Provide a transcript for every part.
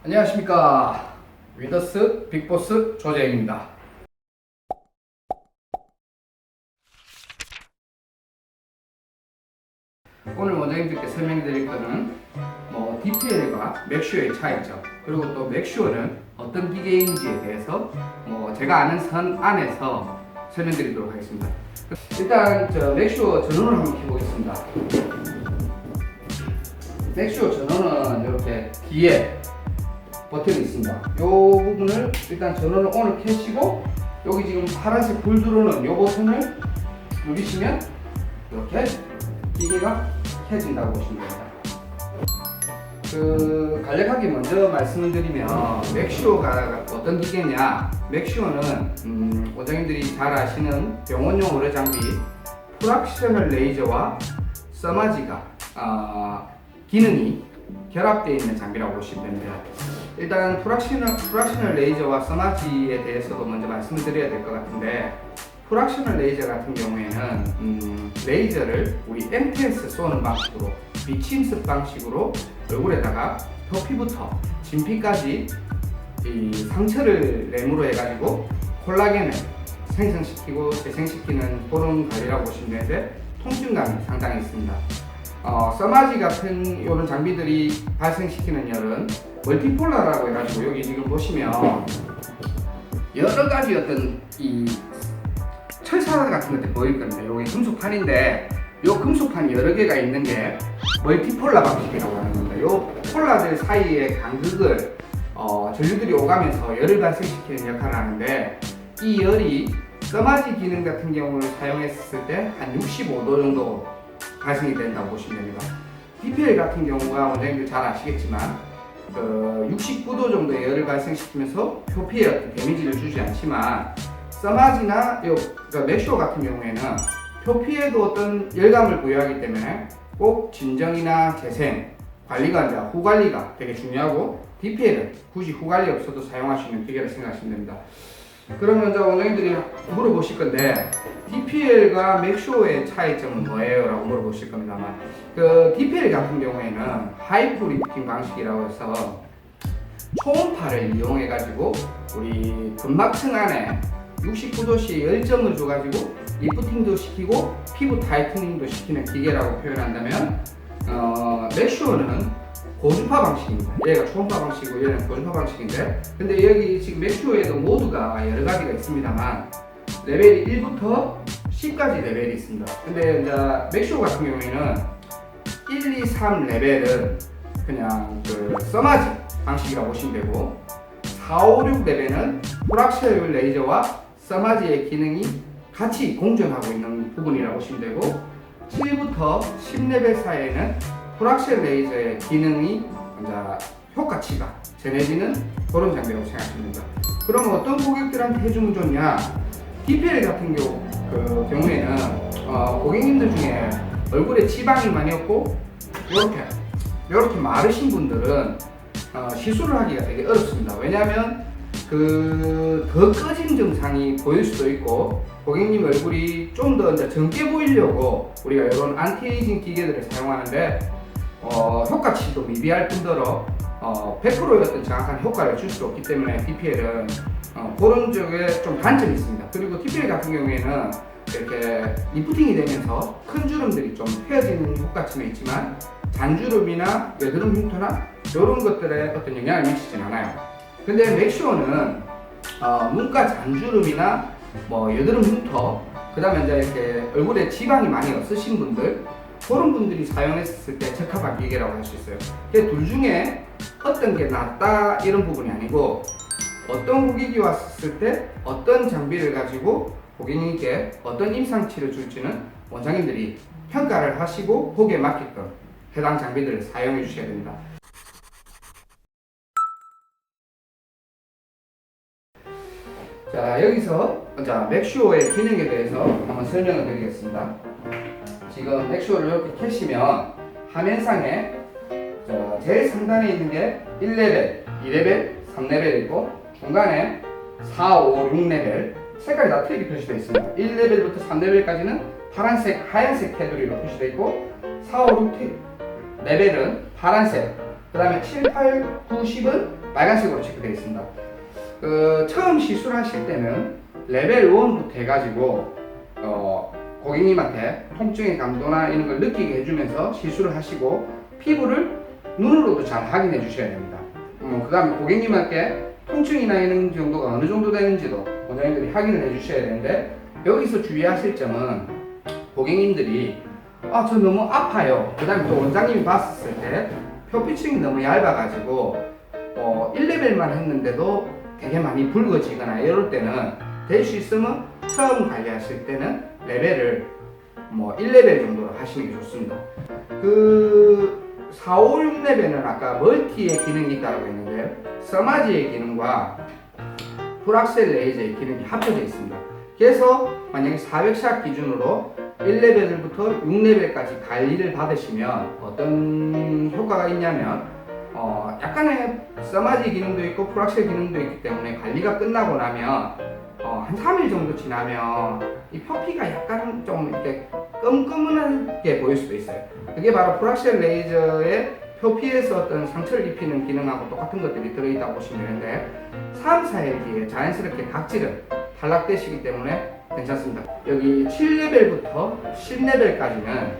안녕하십니까. 위더스 빅보스 조재입니다. 오늘 원장님들께 설명드릴 거는 DPL과 맥슈어의 차이점, 그리고 또 맥슈어는 어떤 기계인지에 대해서 제가 아는 선 안에서 설명드리도록 하겠습니다. 일단 맥슈어 전원을 한번 켜보겠습니다. 맥슈어 전원은 이렇게 뒤에 버튼이 있습니다. 이 부분을 일단 전원을 ON을 켜시고, 여기 지금 파란색 불 들어오는 이 버튼을 누르시면 이렇게 기계가 켜진다고 보시면 됩니다. 간략하게 먼저 말씀을 드리면 맥슈어가 어떤 기계냐, 맥슈어는 원장님들이 잘 아시는 병원용 의료 장비 프락셔널 레이저와 서마지가 기능이 결합되어 있는 장비라고 보시면 됩니다. 일단 프락셔널 레이저와 서마지에 대해서도 먼저 말씀을 드려야 될 것 같은데, 프락셔널 레이저 같은 경우에는 레이저를 우리 MTS 쏘는 방식으로, 비침습 방식으로 얼굴에다가 표피부터 진피까지 이 상처를 레모로 해가지고 콜라겐을 생성시키고 재생시키는 그런 관리라고 보시면 되는데, 통증감이 상당히 있습니다. 서마지 같은 이런 장비들이 발생시키는 열은 멀티폴라라고 해가지고, 여기 지금 보시면 여러 가지 어떤 이 철사 같은 것들 보일 건데, 여기 금속판인데 이 금속판이 여러 개가 있는 게 멀티폴라 방식이라고 하는 겁니다. 이 폴라들 사이의 간극을 전류들이 오가면서 열을 발생시키는 역할을 하는데, 이 열이 서마지 기능 같은 경우를 사용했을 때 한 65도 정도 발생이 된다고 보시면 됩니다. DPL 같은 경우가 원장님들 잘 아시겠지만 69도 정도의 열을 발생시키면서 표피에 어떤 데미지를 주지 않지만, 서마지나 맥슈어 같은 경우에는 표피에도 어떤 열감을 부여하기 때문에 꼭 진정이나 재생, 관리가 이제 후관리가 되게 중요하고, DPL은 굳이 후관리 없어도 사용할 수 있는 기계라 생각하시면 됩니다. 그러면 이제 원장님들이 물어보실 건데, DPL과 맥슈어의 차이점은 뭐예요? 라고 물어보실 겁니다만, DPL 같은 경우에는 하이프 리프팅 방식이라고 해서 초음파를 이용해 가지고 우리 근막층 안에 69도씨 열점을 줘가지고 리프팅도 시키고 피부 타이트닝도 시키는 기계라고 표현한다면, 맥슈어는 고주파 방식입니다. 얘가 초음파 방식이고 얘는 고주파 방식인데, 근데 여기 지금 맥슈어에도 모드가 여러 가지가 있습니다만 레벨이 1부터 10까지 레벨이 있습니다. 근데 이제 맥슈어 같은 경우에는 1, 2, 3 레벨은 그냥 서마지 방식이라고 보시면 되고, 4, 5, 6 레벨은 프락셔널 레이저와 서마지의 기능이 같이 공존하고 있는 부분이라고 보시면 되고, 7부터 10레벨 사이에는 프락셔널 레이저의 기능이 이제 효과치가 전해지는 그런 장비라고 생각하시면 됩니다. 그럼 어떤 고객들한테 해주면 좋냐? DPL 같은 경우에는 고객님들 중에 얼굴에 지방이 많이 없고 이렇게 마르신 분들은 시술을 하기가 되게 어렵습니다. 왜냐하면 더 꺼진 증상이 보일 수도 있고, 고객님 얼굴이 좀 더 젊게 보이려고 우리가 이런 안티에이징 기계들을 사용하는데 효과치도 미비할 뿐더러 100%의 어떤 정확한 효과를 줄 수 없기 때문에 DPL은 그런 쪽에 좀 단점이 있습니다. 그리고 DPL 같은 경우에는 이렇게 리프팅이 되면서 큰 주름들이 좀 펴지는 효과치는 있지만 잔주름이나 여드름 흉터나 이런 것들에 어떤 영향을 미치진 않아요. 근데 맥슈어는 눈가 잔주름이나 여드름 흉터, 그 다음에 이제 이렇게 얼굴에 지방이 많이 없으신 분들, 그런 분들이 사용했을 때 적합한 기계라고 할 수 있어요. 둘 중에 어떤 게 낫다 이런 부분이 아니고, 어떤 고객이 왔을 때 어떤 장비를 가지고 고객님께 어떤 임상치를 줄지는 원장님들이 평가를 하시고 거기에 맞게끔 해당 장비들을 사용해 주셔야 됩니다. 자, 여기서 맥슈어의 기능에 대해서 한번 설명을 드리겠습니다. 지금 맥슈어를 이렇게 켜시면 화면상에 제일 상단에 있는 게 1레벨, 2레벨, 3레벨 있고, 중간에 4, 5, 6레벨 색깔이 다 틀리게 표시되어 있습니다. 1레벨부터 3레벨까지는 파란색, 하얀색 테두리로 표시되어 있고, 4, 5, 6 레벨은 파란색, 그 다음에 7, 8, 9, 10은 빨간색으로 체크되어 있습니다. 처음 시술을 하실 때는 레벨 1부터 해가지고 고객님한테 통증의 강도나 이런 걸 느끼게 해주면서 시술을 하시고 피부를 눈으로도 잘 확인해 주셔야 됩니다. 그 다음에 고객님한테 통증이나 이런 정도가 어느 정도 되는지도 원장님들이 확인을 해 주셔야 되는데, 여기서 주의하실 점은 고객님들이 저 너무 아파요. 그 다음에 또 원장님이 봤을 때 표피층이 너무 얇아가지고 1레벨만 했는데도 되게 많이 붉어지거나 이럴 때는 될 수 있으면 처음 관리하실 때는 레벨을 1레벨 정도로 하시는 게 좋습니다. 4, 5, 6레벨은 아까 멀티의 기능이 있다고 했는데 서마지의 기능과 풀악셀 레이저의 기능이 합쳐져 있습니다. 그래서 만약에 400샷 기준으로 1레벨부터 6레벨까지 관리를 받으시면 어떤 효과가 있냐면 약간의 서마지 기능도 있고 풀악셀 기능도 있기 때문에 관리가 끝나고 나면 한 3일 정도 지나면 이 표피가 약간 좀 이렇게 끔끔하게 보일 수도 있어요. 그게 바로 풀악셀 레이저의 표피에서 어떤 상처를 입히는 기능하고 똑같은 것들이 들어있다고 보시면 되는데 3, 4일 뒤에 자연스럽게 각질은 탈락되시기 때문에 괜찮습니다. 여기 7레벨부터 10레벨까지는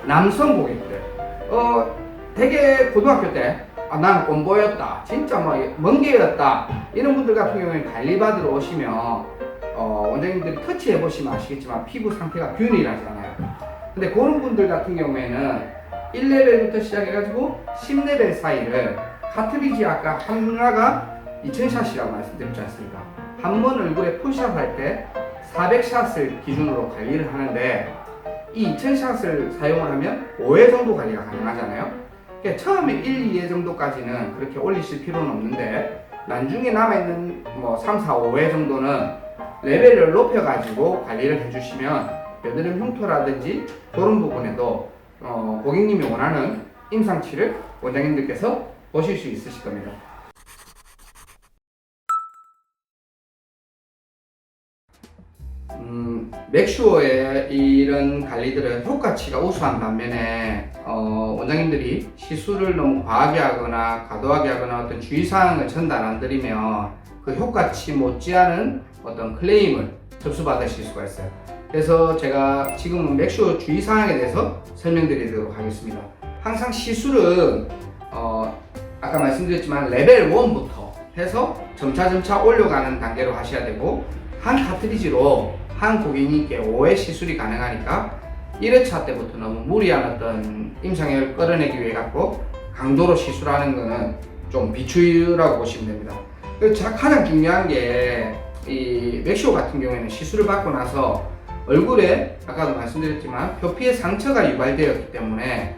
남성 고객들 되게 고등학교 때 난 꼰보였다, 진짜 멍게였다 이런 분들 같은 경우에는 관리받으러 오시면 원장님들이 터치해 보시면 아시겠지만 피부 상태가 균일하잖아요. 근데 그런 분들 같은 경우에는 1레벨부터 시작해가지고 10레벨 사이를 카트리지 아까 하나가 2000샷이라고 말씀드렸지 않습니까? 한 번 얼굴에 풀샷 할 때 400샷을 기준으로 관리를 하는데 이 2000샷을 사용을 하면 5회 정도 관리가 가능하잖아요. 그러니까 처음에 1, 2회 정도까지는 그렇게 올리실 필요는 없는데 나중에 남아있는 3, 4, 5회 정도는 레벨을 높여가지고 관리를 해주시면 여드름 흉터라든지 그런 부분에도 고객님이 원하는 임상치를 원장님들께서 보실 수 있으실 겁니다. 맥슈어의 이런 관리들은 효과치가 우수한 반면에 원장님들이 시술을 너무 과하게 하거나 과도하게 하거나 어떤 주의사항을 전달 안 드리면 그 효과치 못지않은 어떤 클레임을 접수받으실 수가 있어요. 그래서 제가 지금은 맥슈어 주의사항에 대해서 설명드리도록 하겠습니다. 항상 시술은 아까 말씀드렸지만 레벨 1부터 해서 점차 올려가는 단계로 하셔야 되고, 한 카트리지로 한 고객님께 5회 시술이 가능하니까 1회차 때부터 너무 무리한 어떤 임상을 끌어내기 위해 갖고 강도로 시술하는 거는 좀 비추라고 보시면 됩니다. 가장 중요한 게 이 맥시오 같은 경우에는 시술을 받고 나서 얼굴에 아까도 말씀드렸지만 표피에 상처가 유발되었기 때문에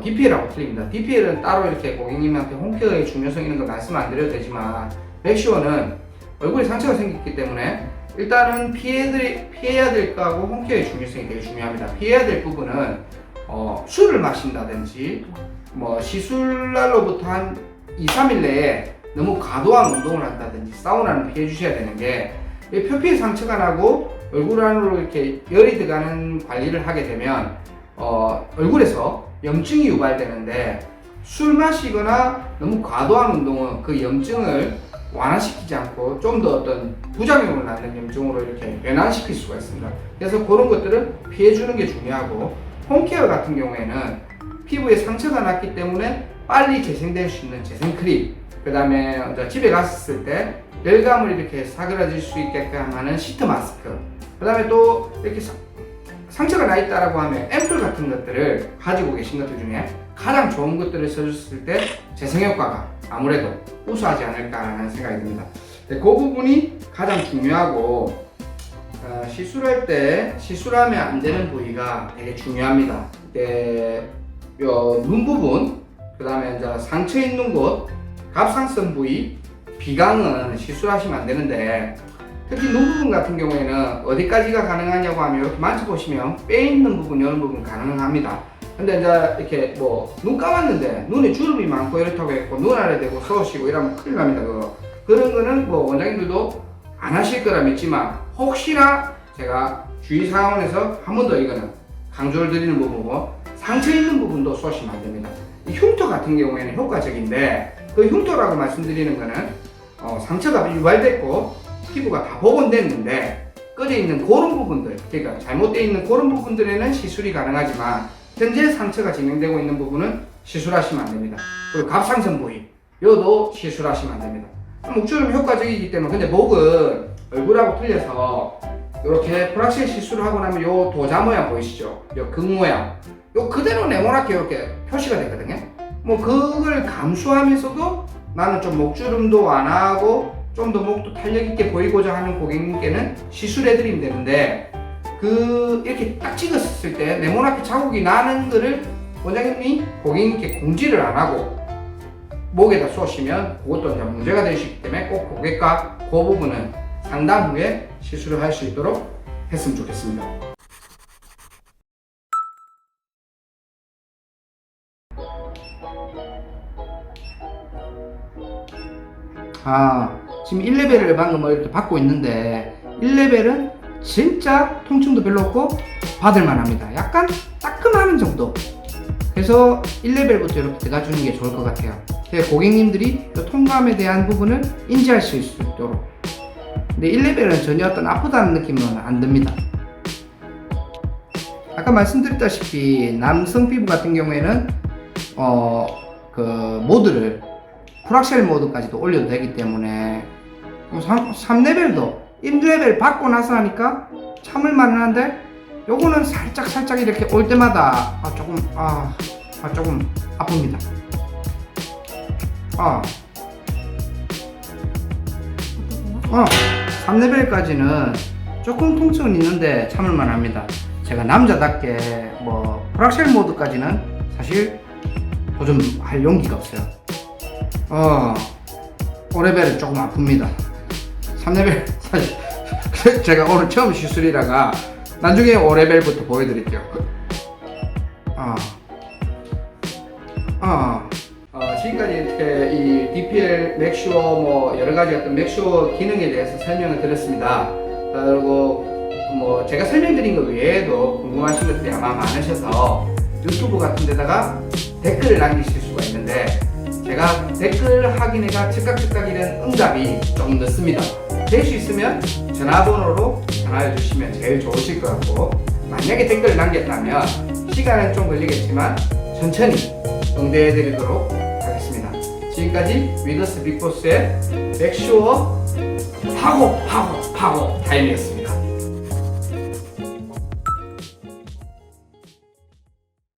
DPL하고 틀립니다. DPL은 따로 이렇게 고객님한테 홈케어의 중요성 있는 거 말씀 안 드려도 되지만 맥시오는 얼굴에 상처가 생겼기 때문에 일단은 피해야 될 거하고 홈케어의 중요성이 되게 중요합니다. 피해야 될 부분은 술을 마신다든지 시술날로부터 한 2, 3일 내에 너무 과도한 운동을 한다든지 사우나는 피해 주셔야 되는 게, 표피에 상처가 나고 얼굴 안으로 이렇게 열이 들어가는 관리를 하게 되면 얼굴에서 염증이 유발되는데, 술 마시거나 너무 과도한 운동은 그 염증을 완화시키지 않고 좀 더 어떤 부작용을 낳는 염증으로 이렇게 변환시킬 수가 있습니다. 그래서 그런 것들은 피해주는 게 중요하고, 홈케어 같은 경우에는 피부에 상처가 났기 때문에 빨리 재생될 수 있는 재생크림, 그 다음에 집에 갔을 때 열감을 이렇게 사그라질 수 있게끔 하는 시트 마스크, 그 다음에 또 이렇게 상처가 나 있다라고 하면 앰플 같은 것들을 가지고 계신 것들 중에 가장 좋은 것들을 써줬을 때 재생 효과가 아무래도 우수하지 않을까라는 생각이 듭니다. 그 부분이 가장 중요하고, 시술할 때 시술하면 안 되는 부위가 되게 중요합니다. 눈 부분, 그 다음에 상처 있는 곳, 갑상선 부위, 비강은 시술하시면 안 되는데, 특히 눈 부분 같은 경우에는 어디까지가 가능하냐고 하면 이렇게 만져보시면 뼈 있는 부분, 이런 부분 가능합니다. 근데 이렇게 눈 감았는데 눈에 주름이 많고 이렇다고 했고 눈 아래 대고 쏘시고 이러면 큰일 납니다. 그런 거는 원장님들도 안 하실 거라 믿지만, 혹시나 제가 주의사항에서 한 번 더 이거는 강조를 드리는 부분이고, 상처 있는 부분도 쏘시면 안 됩니다. 이 흉터 같은 경우에는 효과적인데, 그 흉터라고 말씀드리는 거는 상처가 유발됐고 피부가 다 복원됐는데 꺼져 있는 그런 부분들, 그러니까 잘못되어 있는 그런 부분들에는 시술이 가능하지만 현재 상처가 진행되고 있는 부분은 시술하시면 안 됩니다. 그리고 갑상선 부위, 요도 시술하시면 안 됩니다. 목주름 효과적이기 때문에. 근데 목은 얼굴하고 틀려서 이렇게 프락실 시술을 하고 나면 요 도자 모양 보이시죠? 요 금 모양, 요 그대로 네모나게 이렇게 표시가 되거든요. 뭐 그걸 감수하면서도 나는 좀 목주름도 안 하고 좀 더 목도 탄력 있게 보이고자 하는 고객님께는 시술해 드리면 되는데, 그 이렇게 딱 찍었을 때 네모나게 자국이 나는 거를 원장님이 고객님께 공지를 안 하고 목에다 쏘시면 그것도 이제 문제가 될 수 있기 때문에 꼭 고객과 그 부분은 상담 후에 시술을 할 수 있도록 했으면 좋겠습니다. 지금 1레벨을 방금 이렇게 받고 있는데 1레벨은 진짜 통증도 별로 없고 받을만 합니다. 약간 따끔하는 정도. 그래서 1레벨부터 이렇게 들어가 주는 게 좋을 것 같아요. 고객님들이 그 통감에 대한 부분을 인지할 수 있도록. 근데 1레벨은 전혀 어떤 아프다는 느낌은 안 듭니다. 아까 말씀드렸다시피 남성 피부 같은 경우에는 그 모드를 프락셀 모드까지도 올려도 되기 때문에 3레벨도 1레벨 받고 나서 하니까 참을만은 한데, 요거는 살짝 이렇게 올 때마다 조금 아픕니다. 3레벨까지는 조금 통증은 있는데 참을만 합니다. 제가 남자답게 뭐 프락셀 모드까지는 사실 도전할 용기가 없어요. 5레벨은 조금 아픕니다. 3레벨 사실 제가 오늘 처음 시술이라가 나중에 5레벨부터 보여드릴게요. 지금까지 이렇게 이 DPL 맥슈어 뭐 여러가지 어떤 맥슈어 기능에 대해서 설명을 드렸습니다. 그리고 뭐 제가 설명드린 것 외에도 궁금하신 것들이 아마 많으셔서 유튜브 같은 데다가 댓글을 남기실 수가 있는데, 제가 댓글 확인해가 즉각 이런 응답이 조금 늦습니다. 될 수 있으면 전화번호로 전화해 주시면 제일 좋으실 것 같고, 만약에 댓글을 남겼다면 시간은 좀 걸리겠지만 천천히 응대해 드리도록 하겠습니다. 지금까지 위더스 빅보스의 맥슈어 파고 타임이었습니다.